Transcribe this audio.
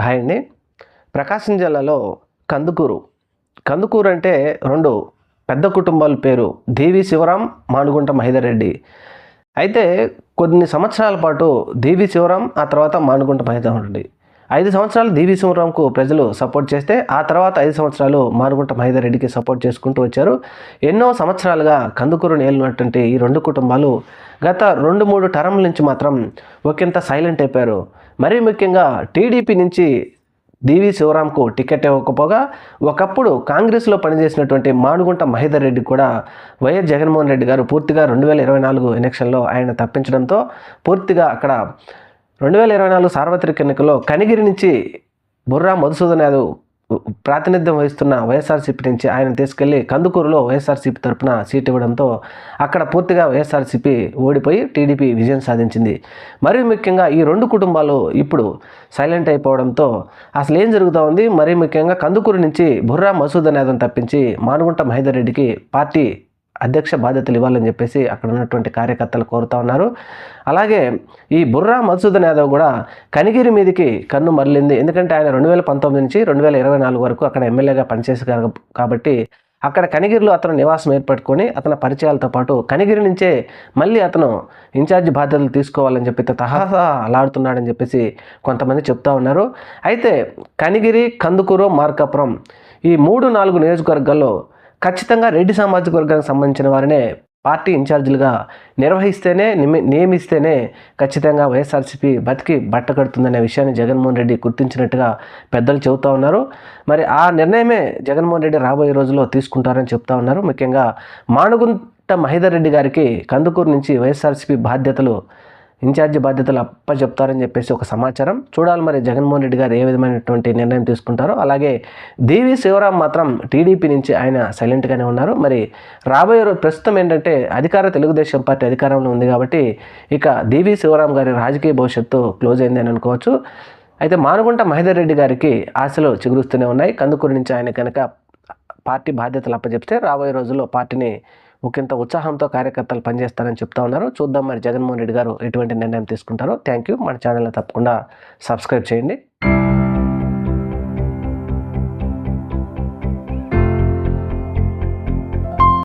Hi అండి. ప్రకాశం జిల్లాలో కందుకూరు. కందుకూరు అంటే 2 పెద్ద కుటుంబాల పేరు. దేవి శివరాం, మానుగుంట మహేదర్ రెడ్డి. అయితే కొన్ని సంవత్సరాల పాటు దేవి శివరాం, ఆ తర్వాత మానుగుంట మహేదర్ రెడ్డి. 5 సంవత్సరాలు దేవి శివరాంకు ప్రజలు సపోర్ట్ చేస్తే, ఆ తర్వాత 5 సంవత్సరాలు మానుగుంట మహేదర్ రెడ్డికి సపోర్ట్ చేసుకుంటూ వచ్చారు. ఎన్నో సంవత్సరాలుగా కందుకూరును ఏలినటువంటి ఈ 2 కుటుంబాలు గత 2-3 టర్మ్ల నుంచి మాత్రం ఒకంత సైలెంట్ అయిపోయారు. మరీ ముఖ్యంగా టీడీపీ నుంచి దేవి శివరాంకు టికెట్ ఇవ్వకపోగా, ఒకప్పుడు కాంగ్రెస్లో పనిచేసినటువంటి మానుగుంట మహేదర్ రెడ్డి కూడా వైఎస్ జగన్మోహన్ రెడ్డి గారు పూర్తిగా 2024 ఎలక్షన్లో ఆయన తప్పించడంతో పూర్తిగా అక్కడ 2024 సార్వత్రిక ఎన్నికల్లో కనిగిరి నుంచి బుర్రా మధుసూదన్ యాదవ్ ప్రాతినిధ్యం వహిస్తున్న వైఎస్ఆర్సీపీ నుంచి ఆయన తీసుకెళ్లి కందుకూరులో వైఎస్ఆర్సీపీ తరఫున సీట్ ఇవ్వడంతో అక్కడ పూర్తిగా వైఎస్ఆర్సీపీ ఓడిపోయి టీడీపీ విజయం సాధించింది. మరీ ముఖ్యంగా ఈ 2 కుటుంబాలు ఇప్పుడు సైలెంట్ అయిపోవడంతో అసలు ఏం జరుగుతూ ఉంది, మరీ ముఖ్యంగా కందుకూరు నుంచి బుర్రా మధుసూదన్ యాదవ్ తప్పించి మానుగుంట మహేదర్ రెడ్డికి పార్టీ అధ్యక్ష బాధ్యతలు ఇవ్వాలని చెప్పేసి అక్కడ ఉన్నటువంటి కార్యకర్తలు కోరుతూ ఉన్నారు. అలాగే ఈ బుర్రా మధుసూదన్ యాదవ్ కూడా కనిగిరి మీదకి కన్ను మరలింది. ఎందుకంటే ఆయన 2019 నుంచి 2024 వరకు అక్కడ ఎమ్మెల్యేగా పనిచేశారు కాబట్టి అక్కడ కనిగిరిలో అతను నివాసం ఏర్పట్టుకొని అతని పరిచయాలతో పాటు కనిగిరి నుంచే మళ్ళీ అతను ఇన్ఛార్జి బాధ్యతలు తీసుకోవాలని చెప్పి తహసా అలాడుతున్నాడని చెప్పేసి కొంతమంది చెప్తా ఉన్నారు. అయితే కనిగిరి, కందుకూరు, మార్కాపురం ఈ 3-4 నియోజకవర్గాల్లో ఖచ్చితంగా రెడ్డి సామాజిక వర్గానికి సంబంధించిన వారినే పార్టీ ఇన్ఛార్జీలుగా నిర్వహిస్తేనే నియమిస్తేనే ఖచ్చితంగా వైఎస్ఆర్సీపీ బతికి బట్ట కడుతుందనే విషయాన్ని జగన్మోహన్ రెడ్డి గుర్తించినట్టుగా పెద్దలు చెబుతూ ఉన్నారు. మరి ఆ నిర్ణయమే జగన్మోహన్ రెడ్డి రాబోయే రోజుల్లో తీసుకుంటారని చెప్తా ఉన్నారు. ముఖ్యంగా మానుగుంట మహేదర్ రెడ్డి గారికి కందుకూరు నుంచి వైఎస్ఆర్సీపీ ఇన్ఛార్జి బాధ్యతలు అప్పచెప్తారని చెప్పేసి ఒక సమాచారం. చూడాలి మరి జగన్మోహన్ రెడ్డి గారు ఏ విధమైనటువంటి నిర్ణయం తీసుకుంటారో. అలాగే దేవి శివరాం మాత్రం టీడీపీ నుంచి ఆయన సైలెంట్గానే ఉన్నారు. మరి రాబోయే ప్రస్తుతం ఏంటంటే తెలుగుదేశం పార్టీ అధికారంలో ఉంది కాబట్టి ఇక దేవి శివరాం గారి రాజకీయ భవిష్యత్తు క్లోజ్ అయింది అని అనుకోవచ్చు. అయితే మానుగుంట మహేదర్ రెడ్డి గారికి ఆశలు చిగురుస్తూనే ఉన్నాయి. కందుకూరు నుంచి ఆయన కనుక పార్టీ బాధ్యతలు అప్పచెప్తే రాబోయే రోజుల్లో పార్టీని ఒకంత ఉత్సాహంతో కార్యకర్తలు పనిచేస్తారని చెప్తా ఉన్నారు. చూద్దాం మరి జగన్మోహన్ రెడ్డి గారు ఎటువంటి నిర్ణయం తీసుకుంటారో. Thank you. మన ఛానల్ని తప్పకుండా సబ్స్క్రైబ్ చేయండి.